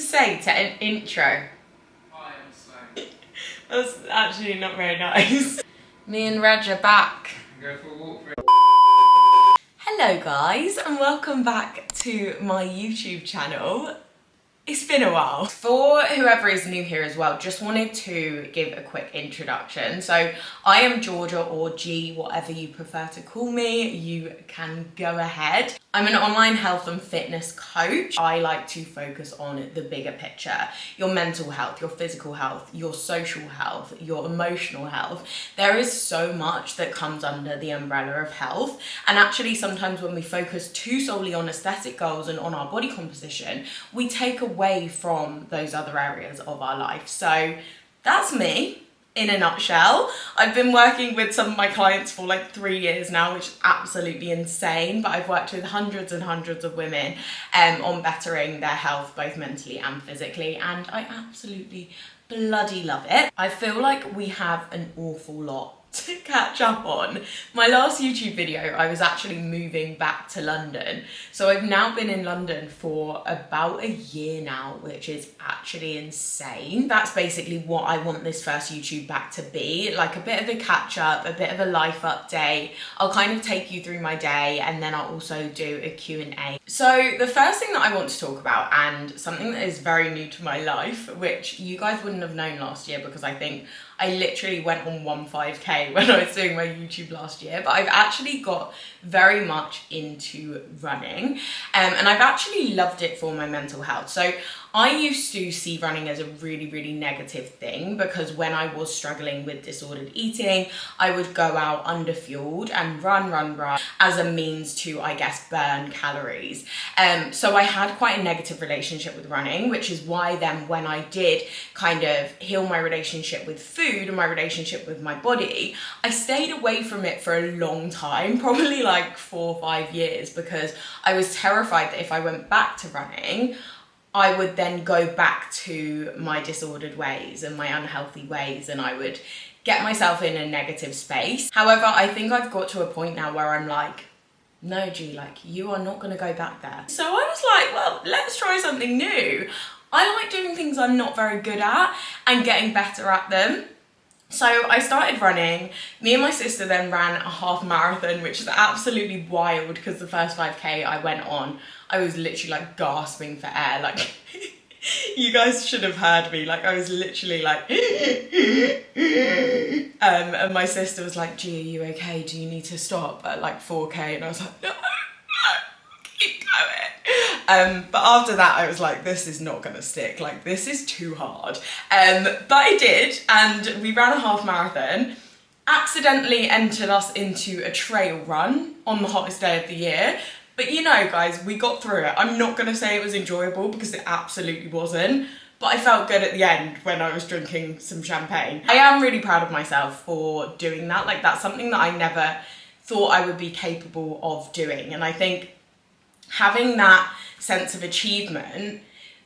to say to an intro? I am slow. That's actually not very nice. Me and Reg are back. Go for a walk for it. Hello guys, and welcome back to my YouTube channel. It's been a while. For whoever is new here as well, just wanted to give a quick introduction. So I am Georgia, or G, whatever you prefer to call me, you can go ahead. I'm an online health and fitness coach. I like to focus on the bigger picture, your mental health, your physical health, your social health, your emotional health. There is so much that comes under the umbrella of health. And actually sometimes when we focus too solely on aesthetic goals and on our body composition, we take away from those other areas of our life. So that's me. In a nutshell. I've been working with some of my clients for like 3 years now, which is absolutely insane, but I've worked with hundreds and hundreds of women on bettering their health, both mentally and physically, and I absolutely bloody love it. I feel like we have an awful lot to catch up on. My last YouTube video, I was actually moving back to London. So I've now been in London for about a year now, which is actually insane. That's basically what I want this first YouTube back to be, like a bit of a catch up, a bit of a life update. I'll kind of take you through my day, and then I'll also do a Q&A. So the first thing that I want to talk about, and something that is very new to my life, which you guys wouldn't have known last year because I think I literally went on 1.5k when I was doing my YouTube last year, but I've actually got very much into running, and I've actually loved it for my mental health. So I used to see running as a really, really negative thing because when I was struggling with disordered eating, I would go out underfueled and run as a means to, I guess, burn calories. So I had quite a negative relationship with running, which is why then when I did kind of heal my relationship with food and my relationship with my body, I stayed away from it for a long time, probably like 4 or 5 years, because I was terrified that if I went back to running, I would then go back to my disordered ways and my unhealthy ways, and I would get myself in a negative space. However, I think I've got to a point now where I'm like, no, G, like, you are not going to go back there. So I was like, well, let's try something new. I like doing things I'm not very good at and getting better at them. So I started running. Me and my sister then ran a half marathon, which is absolutely wild because the first 5k I went on, I was literally like gasping for air. Like, you guys should have heard me. Like, I was literally like, and my sister was like, G, are you okay? Do you need to stop at like 4k? And I was like, no, keep going. But after that, I was like, this is not gonna stick. Like, this is too hard. But I did, and we ran a half marathon. Accidentally entered us into a trail run on the hottest day of the year. But you know, guys, we got through it. I'm not gonna say it was enjoyable because it absolutely wasn't, but I felt good at the end when I was drinking some champagne. I am really proud of myself for doing that. Like, that's something that I never thought I would be capable of doing. And I think having that sense of achievement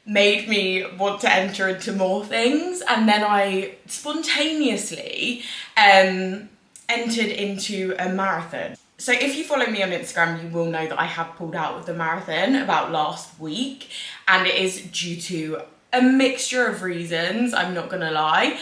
made me want to enter into more things. And then I spontaneously entered into a marathon. So if you follow me on Instagram, you will know that I have pulled out of the marathon about last week, and it is due to a mixture of reasons, I'm not gonna lie.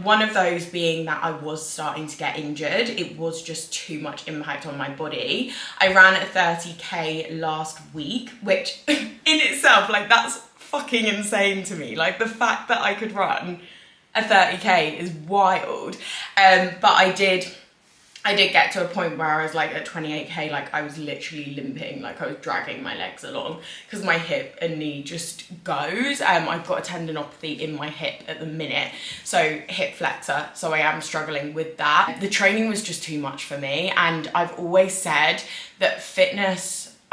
One of those being that I was starting to get injured. It was just too much impact on my body. I ran a 30k last week, which in itself, like, that's fucking insane to me. Like, the fact that I could run a 30k is wild. But I did get to a point where I was like at 28k, like I was literally limping, like I was dragging my legs along because my hip and knee just goes. I've got a tendinopathy in my hip at the minute, so hip flexor, so I am struggling with that. The training was just too much for me, and I've always said that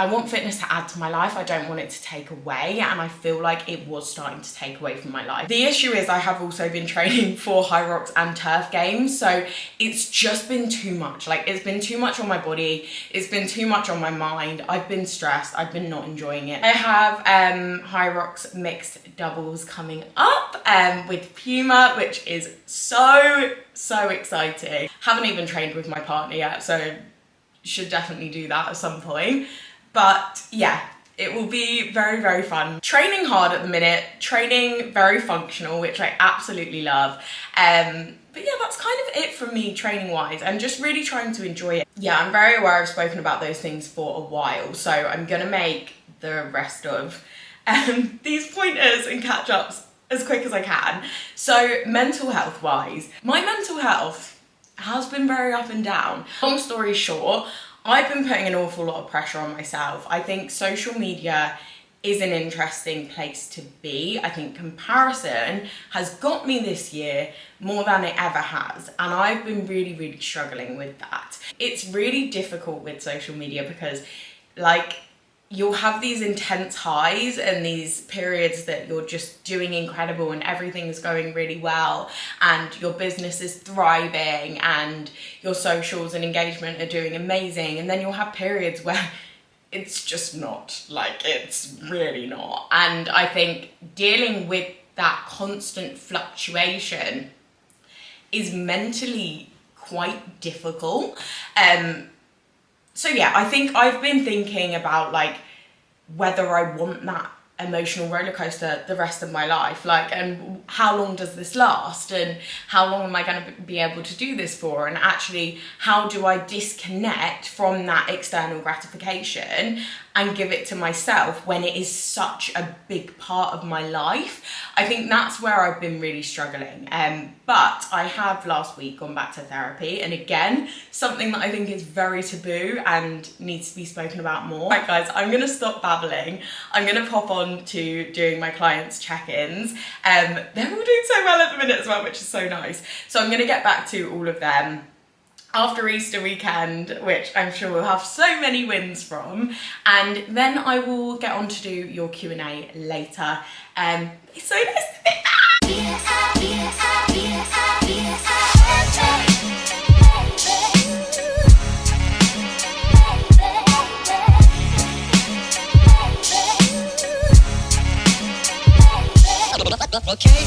I want fitness to add to my life. I don't want it to take away, and I feel like it was starting to take away from my life. The issue is I have also been training for Hyrox and turf games, so it's just been too much. Like, it's been too much on my body, it's been too much on my mind. I've been stressed, I've been not enjoying it. I have Hyrox mixed doubles coming up with Puma, which is so exciting. Haven't even trained with my partner yet, so should definitely do that at some point. But yeah, It will be very, very fun. Training hard at the minute, training very functional, which I absolutely love. But yeah, that's kind of it from me training wise, and just really trying to enjoy it. Yeah, I'm very aware I've spoken about those things for a while, so I'm gonna make the rest of these pointers and catch ups as quick as I can. So mental health wise, my mental health has been very up and down. Long story short, I've been putting an awful lot of pressure on myself. I think social media is an interesting place to be. I think comparison has got me this year more than it ever has, and I've been really, really struggling with that. It's really difficult with social media because, like, you'll have these intense highs and these periods that you're just doing incredible and everything's going really well and your business is thriving and your socials and engagement are doing amazing, and then you'll have periods where it's just not, like, it's really not. And I think dealing with that constant fluctuation is mentally quite difficult. So yeah, I think I've been thinking about, like, whether I want that emotional roller coaster the rest of my life, like, and how long does this last, and how long am I going to be able to do this for, and actually how do I disconnect from that external gratification and give it to myself when it is such a big part of my life. I think that's where I've been really struggling. But I have last week gone back to therapy, and again, something that I think is very taboo and needs to be spoken about more. Right guys, I'm gonna stop babbling. I'm gonna pop on to doing my clients' check-ins. They're all doing so well at the minute as well, which is so nice. So I'm gonna get back to all of them after Easter weekend, which I'm sure we'll have so many wins from, and then I will get on to do your Q&A later. It's so nice to be back. Okay.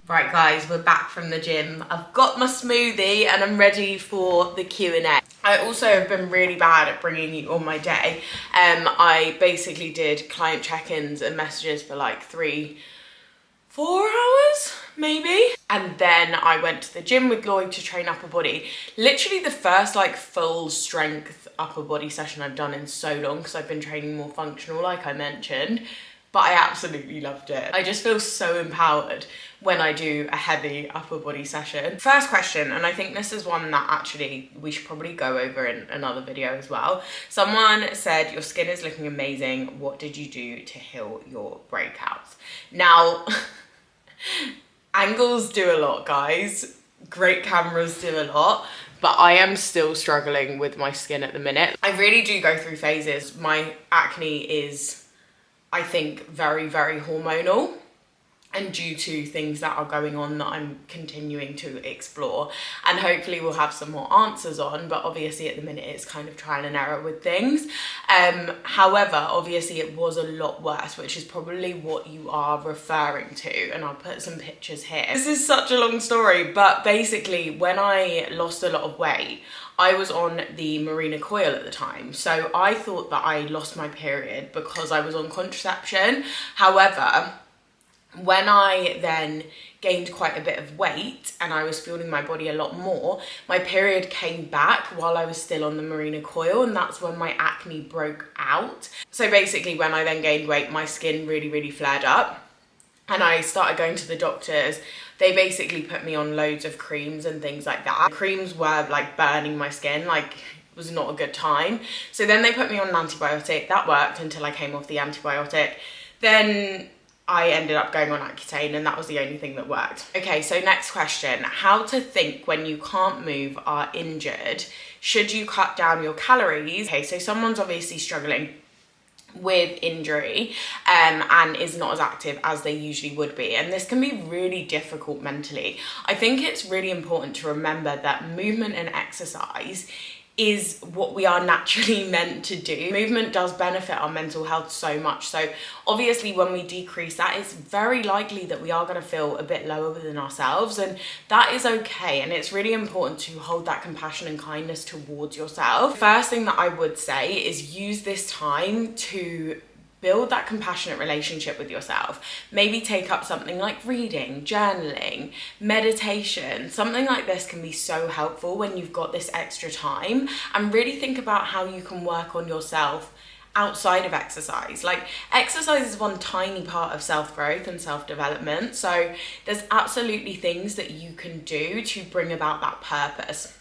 Right guys, we're back from the gym. I've got my smoothie and I'm ready for the Q&A. I also have been really bad at bringing you on my day. I basically did client check-ins and messages for like 3-4 hours, maybe. And then I went to the gym with Lloyd to train upper body. Literally the first like full strength upper body session I've done in so long, because I've been training more functional, like I mentioned. But I absolutely loved it. I just feel so empowered when I do a heavy upper body session. First question, and I think this is one that actually we should probably go over in another video as well. Someone said, your skin is looking amazing. What did you do to heal your breakouts? Now, angles do a lot, guys. Great cameras do a lot. But I am still struggling with my skin at the minute. I really do go through phases. My acne is, I think, very, very hormonal, and due to things that are going on that I'm continuing to explore, and hopefully we'll have some more answers on, but obviously at the minute it's kind of trial and error with things. However, obviously it was a lot worse, which is probably what you are referring to, and I'll put some pictures here. This is such a long story, but basically when I lost a lot of weight, I was on the Marina coil at the time, so I thought that I lost my period because I was on contraception. However, when I then gained quite a bit of weight and I was feeling my body a lot more, my period came back while I was still on the Marina coil, and that's when my acne broke out. So basically when I then gained weight, my skin really, really flared up, and I started going to the doctors. They basically put me on loads of creams and things like that. Creams were like burning my skin, like it was not a good time. So then they put me on an antibiotic. That worked until I came off the antibiotic. Then I ended up going on Accutane, and that was the only thing that worked. Okay, so next question. How to think when you can't move, are injured? Should you cut down your calories? Okay, so someone's obviously struggling with injury and is not as active as they usually would be, and this can be really difficult mentally. I think it's really important to remember that movement and exercise is what we are naturally meant to do. Movement does benefit our mental health so much. So obviously when we decrease that, it's very likely that we are going to feel a bit lower within ourselves, and that is okay. And it's really important to hold that compassion and kindness towards yourself. First thing that I would say is use this time to build that compassionate relationship with yourself. Maybe take up something like reading, journaling, meditation. Something like this can be so helpful when you've got this extra time, and really think about how you can work on yourself outside of exercise. Like, exercise is one tiny part of self-growth and self-development. So there's absolutely things that you can do to bring about that purpose.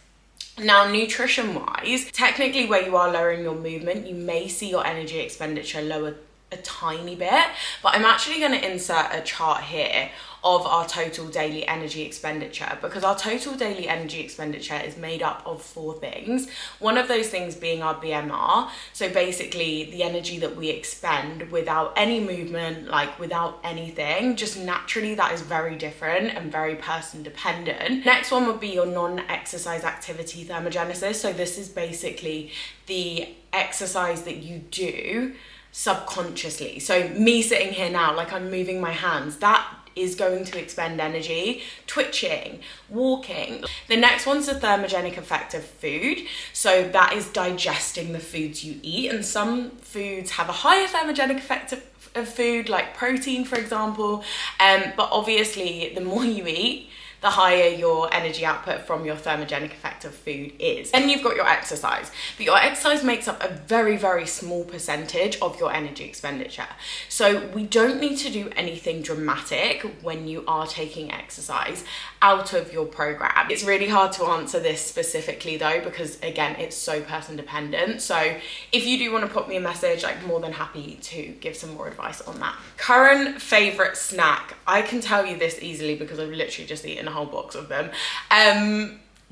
Now, nutrition wise, technically where you are lowering your movement, you may see your energy expenditure lower a tiny bit, but I'm actually going to insert a chart here of our total daily energy expenditure, because our total daily energy expenditure is made up of 4 things. One of those things being our BMR, so basically the energy that we expend without any movement, like without anything, just naturally that is very different and very person dependent. Next one would be your non-exercise activity thermogenesis. So this is basically the exercise that you do subconsciously. So me sitting here now, like I'm moving my hands, that is going to expend energy. Twitching, walking. The next one's the thermogenic effect of food. So that is digesting the foods you eat, and some foods have a higher thermogenic effect of food, like protein, for example. But obviously the more you eat, the higher your energy output from your thermogenic effect of food is. Then you've got your exercise, but your exercise makes up a very, very small percentage of your energy expenditure. So we don't need to do anything dramatic when you are taking exercise out of your program. It's really hard to answer this specifically though, because again, it's so person dependent. So if you do want to put me a message, I'm more than happy to give some more advice on that. Current favorite snack. I can tell you this easily because I've literally just eaten a whole box of them.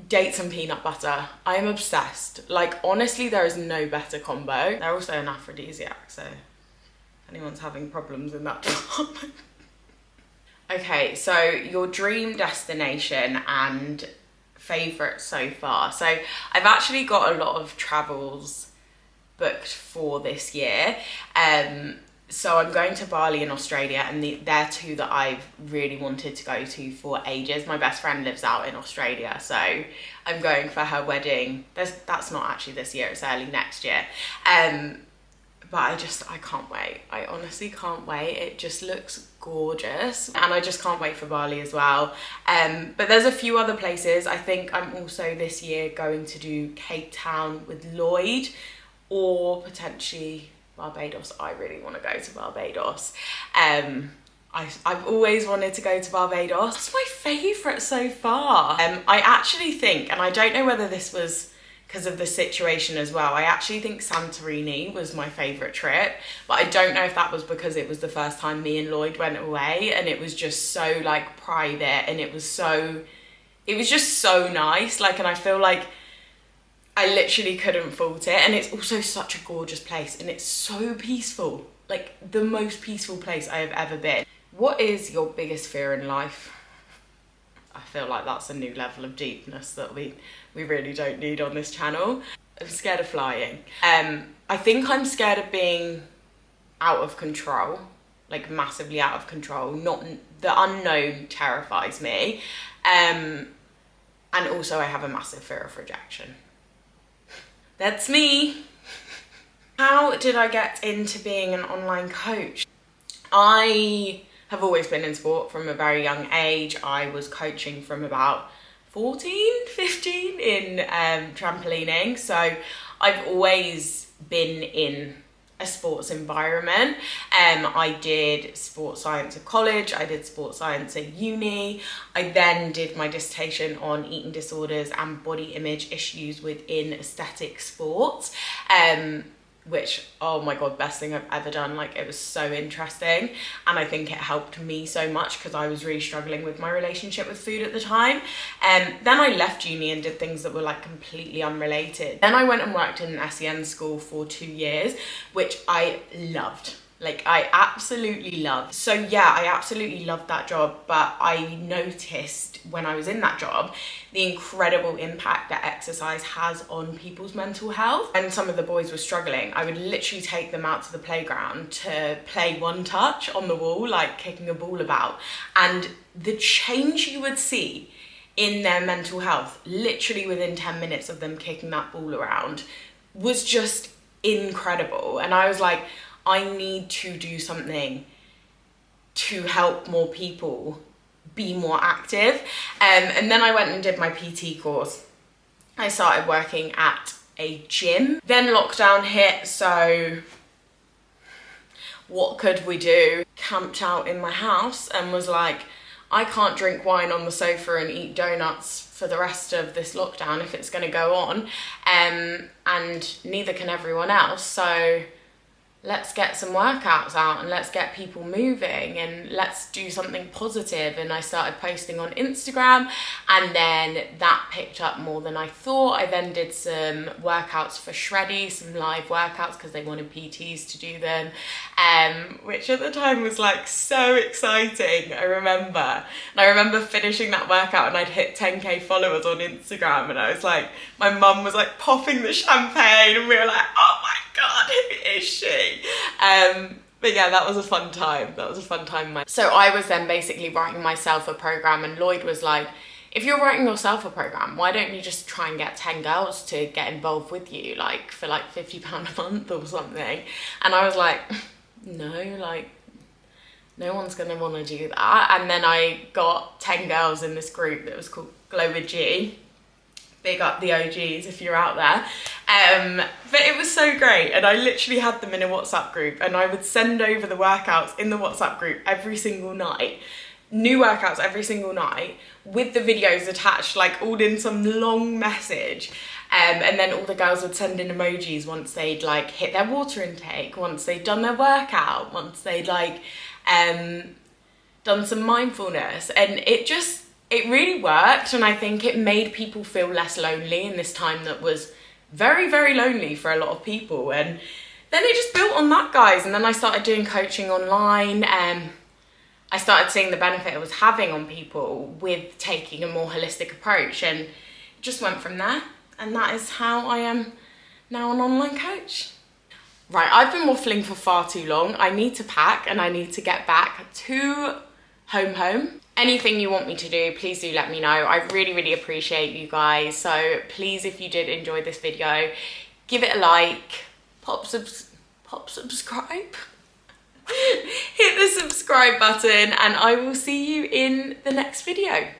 Dates and peanut butter. I am obsessed. Like, honestly, there is no better combo. They're also an aphrodisiac, so if anyone's having problems in that department. Okay, so your dream destination and favorite so far. So I've actually got a lot of travels booked for this year. So I'm going to Bali in Australia, and they're 2 that I've really wanted to go to for ages. My best friend lives out in Australia, so I'm going for her wedding. That's not actually this year, it's early next year. But I can't wait. I honestly can't wait. It just looks gorgeous, and I just can't wait for Bali as well. But there's a few other places. I think I'm also this year going to do Cape Town with Lloyd, or potentially Barbados. I really want to go to Barbados. I've always wanted to go to Barbados. It's my favourite so far. I actually think, and I don't know whether this was because of the situation as well, I actually think Santorini was my favourite trip, but I don't know if that was because it was the first time me and Lloyd went away, and it was just so like private, and it was just so nice. Like, and I feel like I literally couldn't fault it. And it's also such a gorgeous place, and it's so peaceful, like the most peaceful place I have ever been. What is your biggest fear in life? I feel like that's a new level of deepness that we really don't need on this channel. I'm scared of flying. I think I'm scared of being out of control, like massively out of control. Not the unknown terrifies me. And also I have a massive fear of rejection. That's me. How did I get into being an online coach? I have always been in sport from a very young age. I was coaching from about 14, 15 in trampolining. So I've always been in a sports environment. I did sports science at college, I did sports science at uni. I then did my dissertation on eating disorders and body image issues within aesthetic sports, which, oh my god, best thing I've ever done. Like, it was so interesting, and I think it helped me so much because I was really struggling with my relationship with food at the time. Then I left uni and did things that were like completely unrelated. Then I went and worked in an SEN school for 2 years, which I loved. Like, I absolutely love. So yeah, I absolutely loved that job, but I noticed when I was in that job the incredible impact that exercise has on people's mental health. And some of the boys were struggling, I would literally take them out to the playground to play one touch on the wall, like kicking a ball about, and the change you would see in their mental health literally within 10 minutes of them kicking that ball around was just incredible. And I was like, I need to do something to help more people be more active. And then I went and did my PT course. I started working at a gym. Then lockdown hit, so what could we do? Camped out in my house and was like, I can't drink wine on the sofa and eat donuts for the rest of this lockdown if it's going to go on. And neither can everyone else. So let's get some workouts out and let's get people moving and let's do something positive. And I started posting on Instagram, and then that picked up more than I thought. I then did some workouts for Shreddy, some live workouts because they wanted PTs to do them, which at the time was like so exciting. I remember finishing that workout and I'd hit 10k followers on Instagram, and I was like, my mum was like popping the champagne and we were like, oh my God, who is she? But yeah, that was a fun time. So I was then basically writing myself a program, and Lloyd was like, if you're writing yourself a program, why don't you just try and get 10 girls to get involved with you, like for like £50 a month or something? And I was like, no, like no one's gonna want to do that. And then I got 10 girls in this group that was called Glow with G. Big up the OGs if you're out there. But it was so great, and I literally had them in a WhatsApp group, and I would send over the workouts in the WhatsApp group every single night, new workouts every single night with the videos attached, like all in some long message. And then all the girls would send in emojis once they'd like hit their water intake, once they'd done their workout, once they'd like done some mindfulness, and it really worked. And I think it made people feel less lonely in this time that was very, very lonely for a lot of people. And then it just built on that, guys. And then I started doing coaching online, and I started seeing the benefit it was having on people with taking a more holistic approach, and it just went from there. And that is how I am now an online coach. Right, I've been waffling for far too long. I need to pack and I need to get back to home. Anything you want me to do, please do let me know. I really, really appreciate you guys. So please, if you did enjoy this video, give it a like, pop subscribe, hit the subscribe button, and I will see you in the next video.